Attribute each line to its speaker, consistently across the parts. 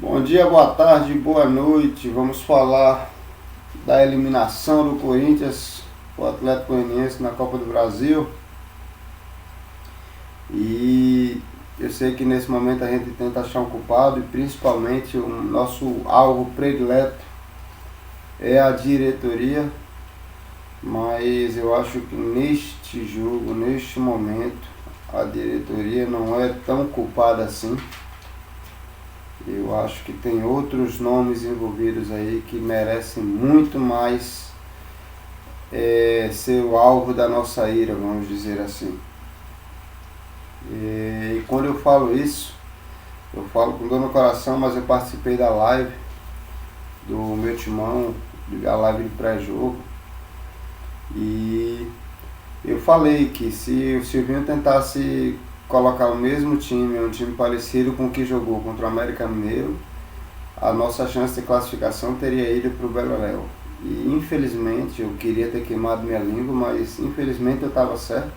Speaker 1: Bom dia, boa tarde, boa noite. Vamos falar da eliminação do Corinthians, o Atlético Goianiense na Copa do Brasil. E eu sei que nesse momento a gente tenta achar um culpado e principalmente o nosso alvo predileto é a diretoria, mas eu acho que neste jogo, neste momento, a diretoria não é tão culpada assim. Eu acho que tem outros nomes envolvidos aí que merecem muito mais ser o alvo da nossa ira, vamos dizer assim. E quando eu falo isso, eu falo com dor no coração, mas eu participei da live do meu timão, a live de pré-jogo, e eu falei que se o Silvinho tentasse colocar o mesmo time, um time parecido com o que jogou contra o América Mineiro, a nossa chance de classificação teria ido para o Beleléu. E infelizmente, eu queria ter queimado minha língua, mas infelizmente eu estava certo.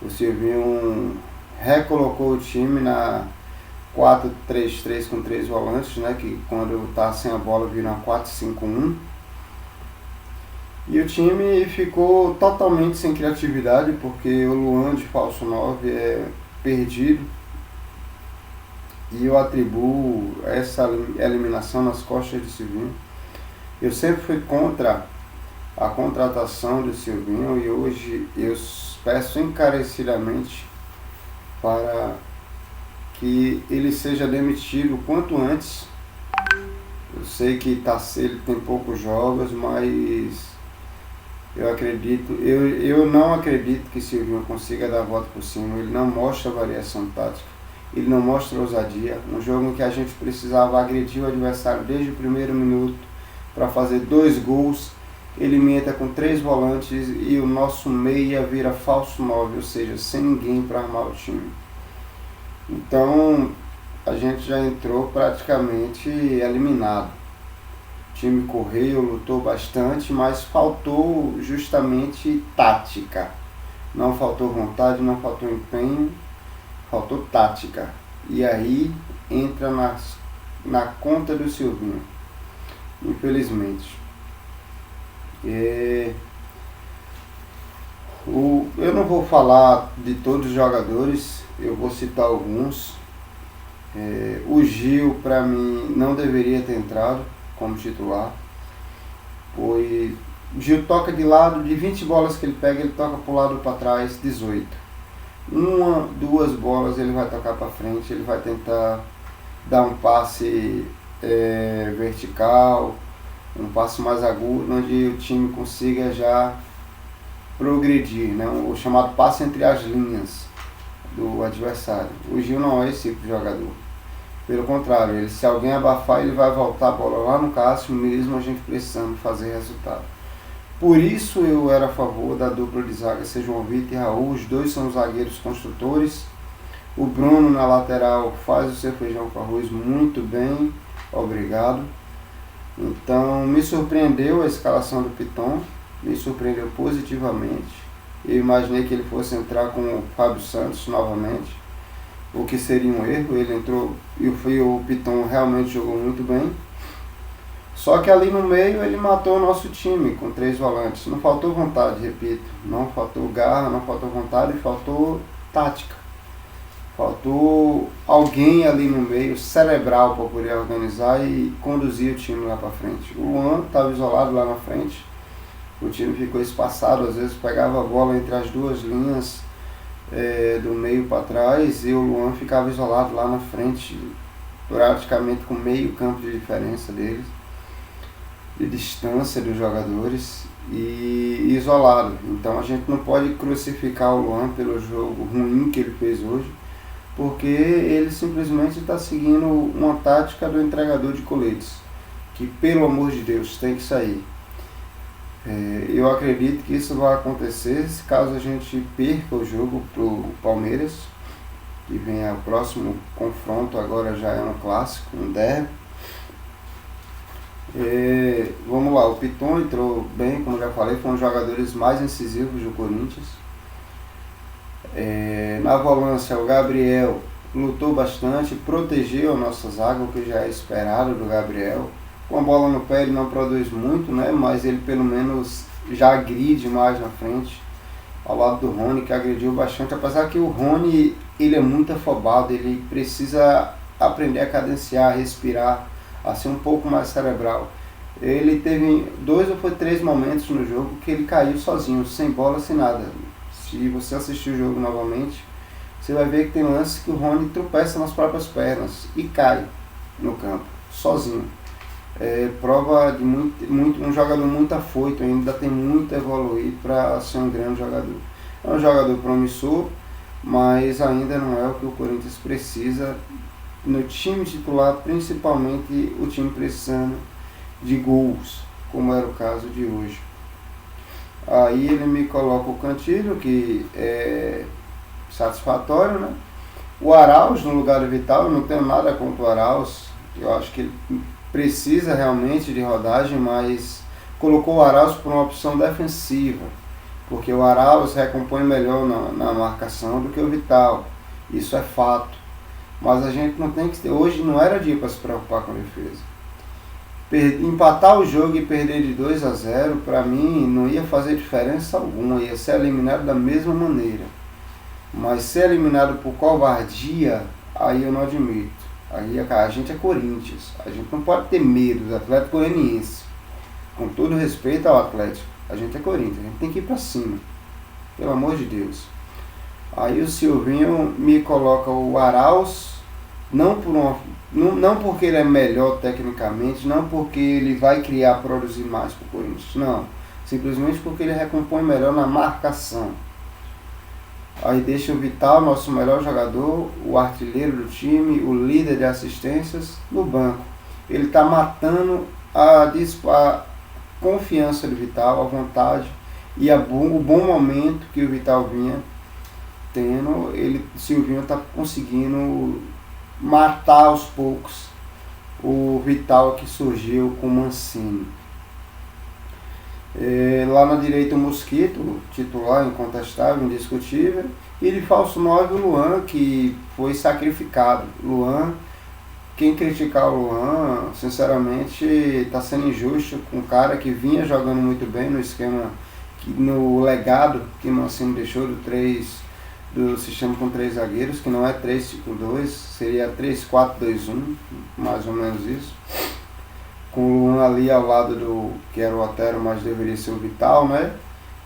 Speaker 1: O Silvinho recolocou o time na 4-3-3 com 3 volantes, né, que quando está sem a bola vira uma 4-5-1. E o time ficou totalmente sem criatividade, porque o Luan de falso 9 é perdido. E eu atribuo essa eliminação nas costas de Silvinho. Eu sempre fui contra a contratação de Silvinho e hoje eu peço encarecidamente para que ele seja demitido o quanto antes. Eu sei que ele tem poucos jogos, mas eu não acredito que Silvinho consiga dar a volta por cima. Ele não mostra variação tática, ele não mostra ousadia. Um jogo em que a gente precisava agredir o adversário desde o primeiro minuto para fazer 2 gols, ele entra com 3 volantes e o nosso meia vira falso 9, ou seja, sem ninguém para armar o time. Então a gente já entrou praticamente eliminado. O time correu, lutou bastante, mas faltou justamente tática. Não faltou vontade, não faltou empenho, faltou tática. E aí entra na conta do Silvinho, infelizmente. Eu não vou falar de todos os jogadores, eu vou citar alguns. O Gil, para mim, não deveria ter entrado como titular, pois o Gil toca de lado, de 20 bolas que ele pega, ele toca para o lado para trás 18. 2 bolas ele vai tocar para frente, ele vai tentar dar um passe vertical, um passe mais agudo, onde o time consiga já progredir, né? O chamado passe entre as linhas do adversário. O Gil não é esse tipo de jogador. Pelo contrário, se alguém abafar, ele vai voltar a bola lá no Cássio, mesmo a gente precisando fazer resultado. Por isso eu era a favor da dupla de zaga ser João Vitor e Raul. Os dois são zagueiros construtores. O Bruno na lateral faz o seu feijão com arroz muito bem, obrigado. Então me surpreendeu a escalação do Piton, me surpreendeu positivamente. Eu imaginei que ele fosse entrar com o Fábio Santos novamente, o que seria um erro. Ele entrou e o Piton realmente jogou muito bem. Só que ali no meio ele matou o nosso time com 3 volantes. Não faltou vontade, repito. Não faltou garra, não faltou vontade, faltou tática. Faltou alguém ali no meio, cerebral, para poder organizar e conduzir o time lá para frente. O Luan estava isolado lá na frente. O time ficou espaçado, às vezes pegava a bola entre as 2 linhas do meio para trás e o Luan ficava isolado lá na frente, praticamente com meio campo de diferença deles, de distância dos jogadores e isolado. Então a gente não pode crucificar o Luan pelo jogo ruim que ele fez hoje, porque ele simplesmente está seguindo uma tática do entregador de coletes, que pelo amor de Deus tem que sair. Eu acredito que isso vai acontecer caso a gente perca o jogo para o Palmeiras, que vem o próximo confronto, agora já é um clássico, um derby. Vamos lá, o Piton entrou bem, como já falei, foi um dos jogadores mais incisivos do Corinthians. Na volância, o Gabriel lutou bastante, protegeu a nossa zaga, o que já é esperado do Gabriel. Com a bola no pé ele não produz muito, né? Mas ele pelo menos já agride mais na frente, ao lado do Rony, que agrediu bastante, apesar que o Rony ele é muito afobado, ele precisa aprender a cadenciar, respirar, a ser um pouco mais cerebral. Ele teve 2 ou 3 momentos no jogo que ele caiu sozinho, sem bola, sem nada. Se você assistir o jogo novamente, você vai ver que tem lances que o Rony tropeça nas próprias pernas e cai no campo, sozinho. Prova de um jogador muito afoito, ainda tem muito a evoluir para ser um grande jogador. É um jogador promissor, mas ainda não é o que o Corinthians precisa no time titular, principalmente o time precisando de gols, como era o caso de hoje. Aí ele me coloca o Cantillo, que é satisfatório, né? O Arauz no lugar do Vital, eu não tenho nada contra o Arauz, eu acho que ele precisa realmente de rodagem, mas colocou o Arauz por uma opção defensiva, porque o Arauz recompõe melhor na marcação do que o Vital, isso é fato, mas a gente não tem que ter, hoje não era dia para se preocupar com a defesa. Empatar o jogo e perder de 2-0, para mim não ia fazer diferença alguma, ia ser eliminado da mesma maneira, mas ser eliminado por covardia, aí eu não admito. Aí a gente é Corinthians, a gente não pode ter medo do Atlético Goianiense. Com todo respeito ao Atlético, a gente é Corinthians, a gente tem que ir pra cima, pelo amor de Deus. Aí o Silvinho me coloca o Arauz, não porque ele é melhor tecnicamente, não porque ele vai produzir mais pro Corinthians, não. Simplesmente porque ele recompõe melhor na marcação. Aí deixa o Vital, nosso melhor jogador, o artilheiro do time, o líder de assistências, no banco. Ele está matando a confiança do Vital, a vontade e o bom momento que o Vital vinha tendo. O Silvinho está conseguindo matar aos poucos o Vital que surgiu com o Mancini. Lá na direita o Mosquito, titular, incontestável, indiscutível, e de falso 9 o Luan, que foi sacrificado. Luan, quem criticar o Luan, sinceramente, está sendo injusto com um cara que vinha jogando muito bem no esquema, no legado que Mancini deixou do sistema com 3 zagueiros, que não é 3-5-2, seria 3-4-2-1, mais ou menos isso. Com o Luan ali ao lado do que era o Otero, mas deveria ser o Vital, né?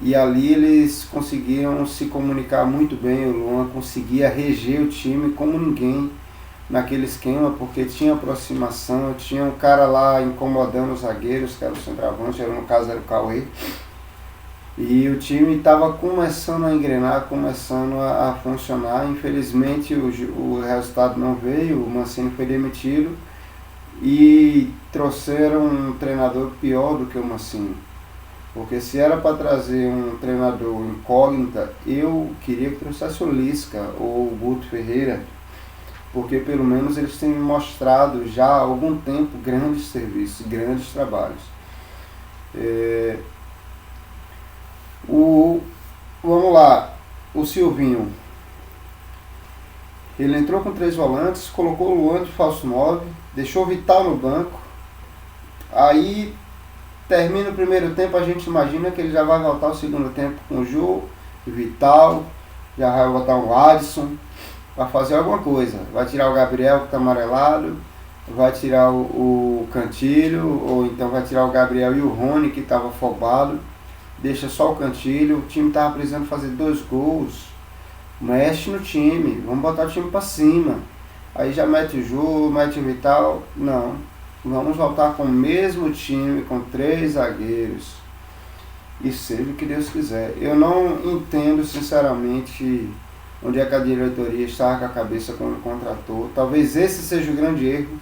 Speaker 1: E ali eles conseguiram se comunicar muito bem, o Luan conseguia reger o time como ninguém naquele esquema, porque tinha aproximação, tinha um cara lá incomodando os zagueiros, que era o centroavante, no caso era o Cauê. E o time estava começando a engrenar, começando a funcionar. Infelizmente o resultado não veio, o Mancini foi demitido e trouxeram um treinador pior do que o Mancini. Porque se era para trazer um treinador incógnita, eu queria que trouxesse o Lisca ou o Guto Ferreira, porque pelo menos eles têm mostrado já há algum tempo grandes serviços, grandes trabalhos. Vamos lá, o Silvinho, ele entrou com 3 volantes, colocou o Luan de falso 9, deixou o Vital no banco. Aí termina o primeiro tempo, a gente imagina que ele já vai voltar o segundo tempo com o Jô, o Vital, já vai botar o Adson para fazer alguma coisa. Vai tirar o Gabriel que está amarelado, vai tirar o Cantillo, ou então vai tirar o Gabriel e o Rony que estava afobado, deixa só o Cantillo. O time estava precisando fazer 2 gols, mexe no time, vamos botar o time para cima. Aí já mete o Jô, mete o Vital, não. Vamos voltar com o mesmo time, com 3 zagueiros. E seja o que Deus quiser. Eu não entendo, sinceramente, onde é que a diretoria está com a cabeça quando contratou. Talvez esse seja o grande erro,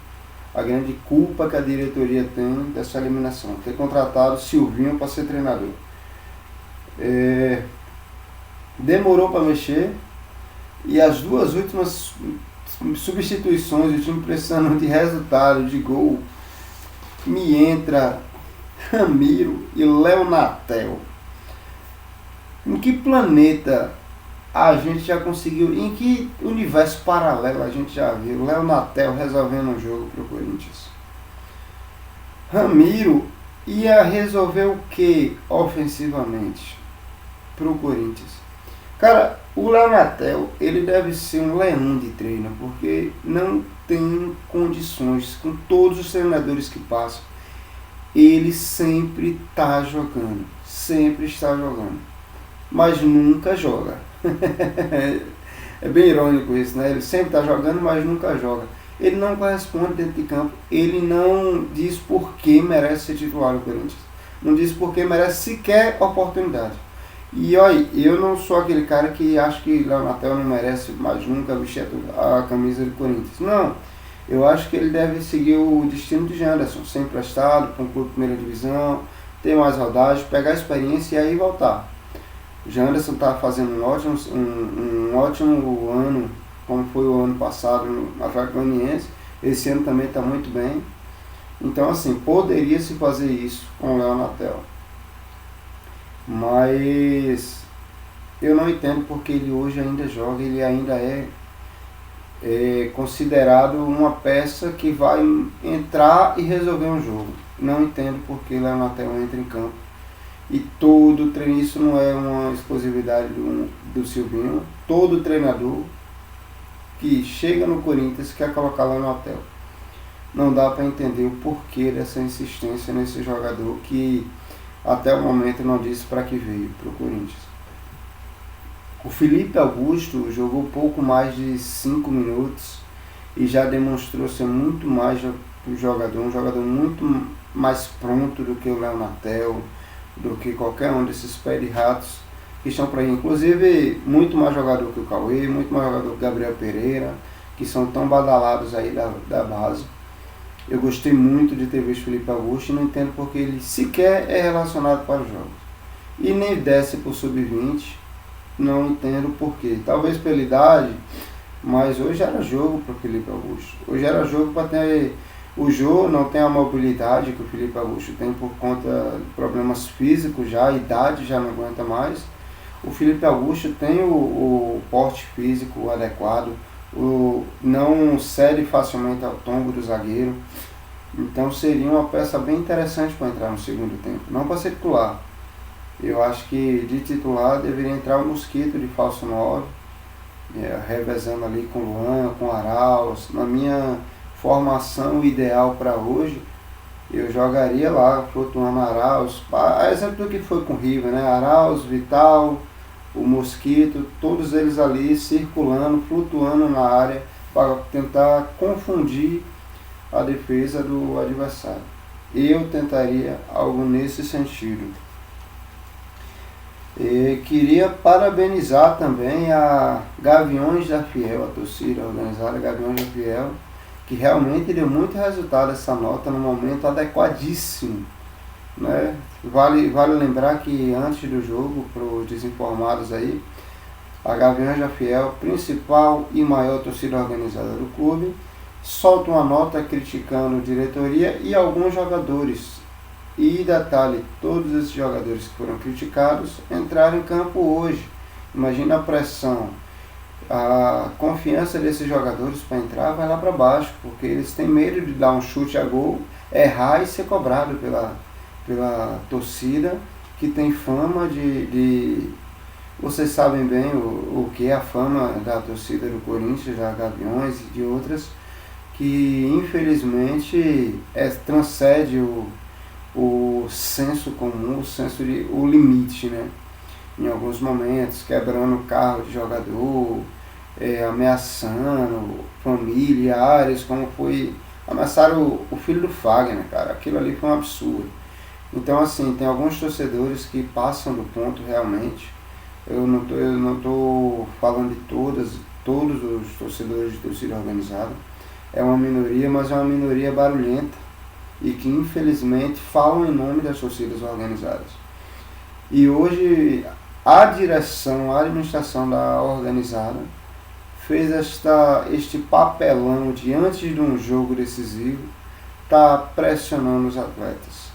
Speaker 1: a grande culpa que a diretoria tem dessa eliminação. Ter contratado Silvinho para ser treinador. Demorou para mexer. E as 2 últimas substituições, o time precisando de resultado, de gol, me entra Ramiro e Léo Natel. Em que planeta a gente já conseguiu, em que universo paralelo a gente já viu Léo Natel resolvendo um jogo pro Corinthians? Ramiro ia resolver o que ofensivamente pro Corinthians? Cara, o Léo Natel, ele deve ser um leão de treino, porque não tem condições, com todos os treinadores que passam, ele sempre está jogando, sempre está jogando, mas nunca joga. É bem irônico isso, né? Ele sempre está jogando, mas nunca joga. Ele não corresponde dentro de campo, ele não diz por que merece ser titular no Corinthians, não diz por que merece sequer oportunidade. E olha, eu não sou aquele cara que acha que Léo Natel não merece mais nunca vestir a camisa do Corinthians. Não, eu acho que ele deve seguir o destino de Janderson, ser emprestado para um clube de primeira divisão, ter mais rodagem, pegar a experiência e aí voltar. O Janderson está fazendo um ótimo ano, como foi o ano passado no Atlético Goianiense. Esse ano também está muito bem. Então, assim, poderia se fazer isso com o Léo Natel. Mas eu não entendo porque ele hoje ainda joga, ele ainda é considerado uma peça que vai entrar e resolver um jogo. Não entendo porque Léo Natel entra em campo. E todo treino, isso não é uma exclusividade do Silvinho, todo treinador que chega no Corinthians quer colocar Léo Natel. Não dá para entender o porquê dessa insistência nesse jogador que até o momento não disse para que veio para o Corinthians. O Felipe Augusto jogou pouco mais de 5 minutos e já demonstrou ser muito mais um jogador muito mais pronto do que o Léo Natel, do que qualquer um desses pés de ratos que estão por aí. Inclusive, muito mais jogador que o Cauê, muito mais jogador que o Gabriel Pereira, que são tão badalados aí da base. Eu gostei muito de ter visto Felipe Augusto e não entendo porque ele sequer é relacionado para os jogos. E nem desce para o sub-20, não entendo porquê. Talvez pela idade, mas hoje era jogo para o Felipe Augusto. Hoje era jogo para ter... O Jô não tem a mobilidade que o Felipe Augusto tem por conta de problemas físicos já, a idade já não aguenta mais. O Felipe Augusto tem o porte físico adequado, não cede facilmente ao tombo do zagueiro. Então seria uma peça bem interessante para entrar no segundo tempo, não para ser titular. Eu acho que de titular deveria entrar o Mosquito de falso 9, revezando ali com o Luan, com o Arauz. Na minha formação ideal para hoje, eu jogaria lá, flutuando Arauz, a exemplo do que foi com o River, né? Arauz, Vital, o Mosquito, todos eles ali circulando, flutuando na área para tentar confundir a defesa do adversário. Eu tentaria algo nesse sentido. E queria parabenizar também a Gaviões da Fiel, a torcida organizada Gaviões da Fiel, que realmente deu muito resultado essa nota no momento adequadíssimo, né? Vale lembrar que antes do jogo, para os desinformados aí, a Gaviões da Fiel, principal e maior torcida organizada do clube, solta uma nota criticando diretoria e alguns jogadores. E detalhe, todos esses jogadores que foram criticados entraram em campo hoje. Imagina a pressão. A confiança desses jogadores para entrar vai lá para baixo, porque eles têm medo de dar um chute a gol, errar e ser cobrado pela torcida, que tem fama de... Vocês sabem bem o que é a fama da torcida do Corinthians, da Gaviões e de outras, que infelizmente transcende o senso comum, o limite, né? Em alguns momentos, quebrando o carro de jogador, ameaçando familiares, como foi ameaçaram o filho do Fagner, cara. Aquilo ali foi um absurdo. Então, assim, tem alguns torcedores que passam do ponto realmente. Eu não tô falando de todos os torcedores de torcida organizada. É uma minoria, mas é uma minoria barulhenta e que infelizmente falam em nome das torcidas organizadas. E hoje a direção, a administração da organizada fez este papelão diante de um jogo decisivo, está pressionando os atletas.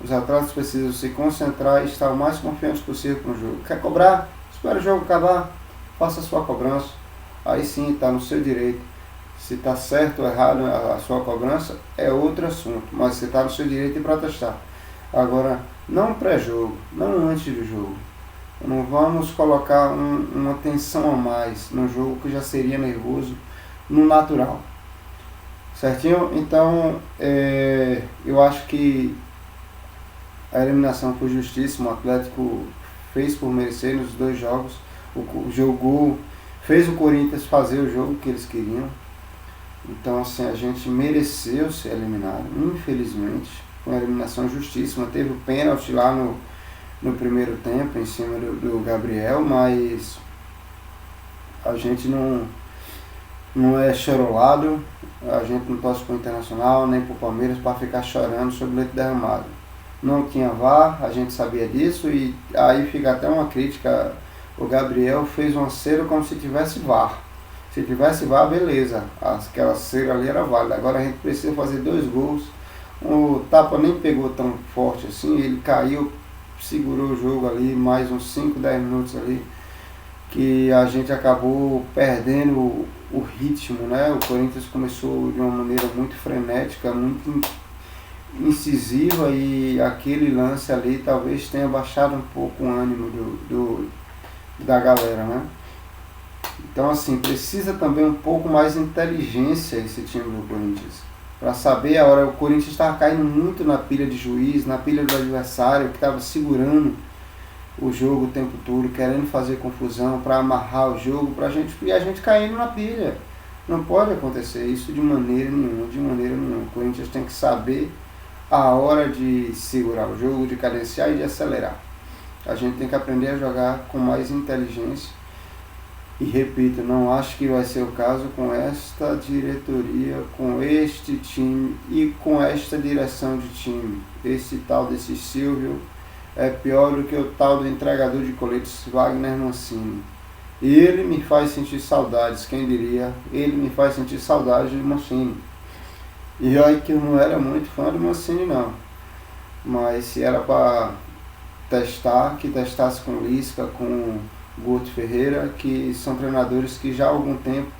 Speaker 1: Os atletas precisam se concentrar e estar o mais confiantes possível com o jogo. Quer cobrar? Espera o jogo acabar. faça a sua cobrança. Aí sim está no seu direito. Se está certo ou errado a sua cobrança é outro assunto, mas você está no seu direito de protestar. Agora, não pré-jogo, não antes do jogo. Não vamos colocar uma tensão a mais no jogo que já seria nervoso no natural. Certinho? Então, eu acho que a eliminação foi justíssima. O Atlético fez por merecer nos dois jogos. Jogou, fez o Corinthians fazer o jogo que eles queriam. Então, assim, a gente mereceu ser eliminado, infelizmente. Foi uma eliminação justíssima. Teve o pênalti lá no primeiro tempo, em cima do Gabriel, mas a gente não é chorolado. A gente não torce para o Internacional, nem para o Palmeiras, para ficar chorando sobre leite derramado. Não tinha VAR, a gente sabia disso, e aí fica até uma crítica. O Gabriel fez uma cera como se tivesse VAR. Se tivesse VAR, beleza, aquela cera ali era válida. Agora a gente precisa fazer 2 gols. O tapa nem pegou tão forte assim, ele caiu, segurou o jogo ali, mais uns 5, 10 minutos ali, que a gente acabou perdendo o ritmo, né? O Corinthians começou de uma maneira muito frenética, muito incisiva, e aquele lance ali talvez tenha baixado um pouco o ânimo da galera, né? Então, assim, precisa também um pouco mais de inteligência esse time do Corinthians, para saber a hora. O Corinthians estava caindo muito na pilha de juiz, na pilha do adversário, que estava segurando o jogo o tempo todo, querendo fazer confusão para amarrar o jogo, e a gente caindo na pilha. Não pode acontecer isso de maneira nenhuma, de maneira nenhuma. O Corinthians tem que saber a hora de segurar o jogo, de cadenciar e de acelerar. A gente tem que aprender a jogar com mais inteligência. E repito, não acho que vai ser o caso com esta diretoria, com este time e com esta direção de time. Esse tal desse Silvio é pior do que o tal do entregador de coletes Wagner Mancini. Ele me faz sentir saudades, quem diria? Ele me faz sentir saudades de Mancini. E olha que eu não era muito fã do Mancini não. Mas se era para testar, que testasse com Lisca, com Guto Ferreira, que são treinadores que já há algum tempo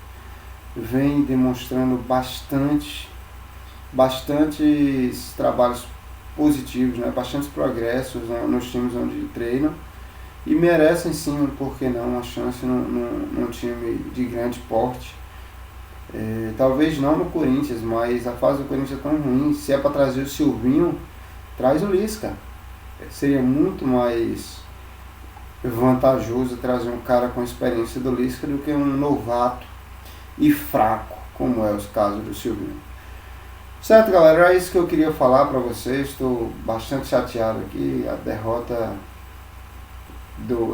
Speaker 1: vêm demonstrando bastantes trabalhos positivos, né? Bastantes progressos, né, nos times onde treinam, e merecem sim, por que não, uma chance num time de grande porte. Talvez não no Corinthians, mas a fase do Corinthians é tão ruim. Se é para trazer o Silvinho, traz o Lisca. Seria muito mais vantajoso trazer um cara com experiência do Lisca do que um novato e fraco, como é o caso do Silvinho. Certo, galera, era isso que eu queria falar para vocês. Estou bastante chateado aqui. A derrota,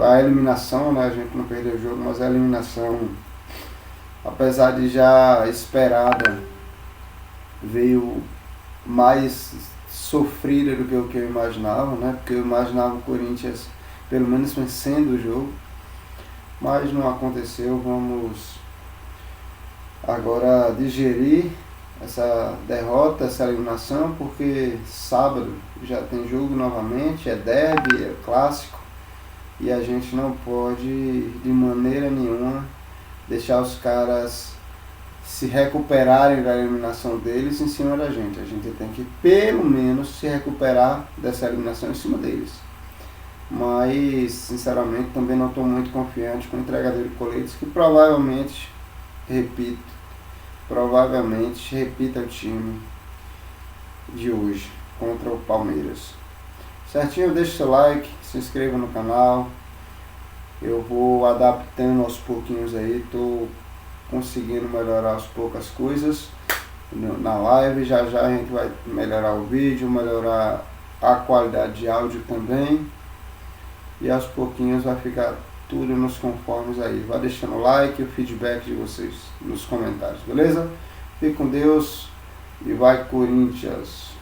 Speaker 1: a eliminação, né? A gente não perdeu o jogo, mas a eliminação, apesar de já esperada, veio mais sofrida do que o que eu imaginava, né? Porque eu imaginava o Corinthians pelo menos vencendo o jogo, mas não aconteceu. Vamos agora digerir essa derrota, essa eliminação, porque sábado já tem jogo novamente, é derby, é clássico, e a gente não pode de maneira nenhuma deixar os caras se recuperarem da eliminação deles em cima da gente. A gente tem que pelo menos se recuperar dessa eliminação em cima deles. Mas sinceramente também não estou muito confiante com o entregador de coletes, que provavelmente repita o time de hoje contra o Palmeiras. Certinho? Deixa o seu like, se inscreva no canal. Eu vou adaptando aos pouquinhos aí, estou conseguindo melhorar aos poucas coisas na live. Já a gente vai melhorar o vídeo, melhorar a qualidade de áudio também, e aos pouquinhos vai ficar tudo nos conformes aí. Vai deixando o like e o feedback de vocês nos comentários, beleza? Fique com Deus e vai Corinthians!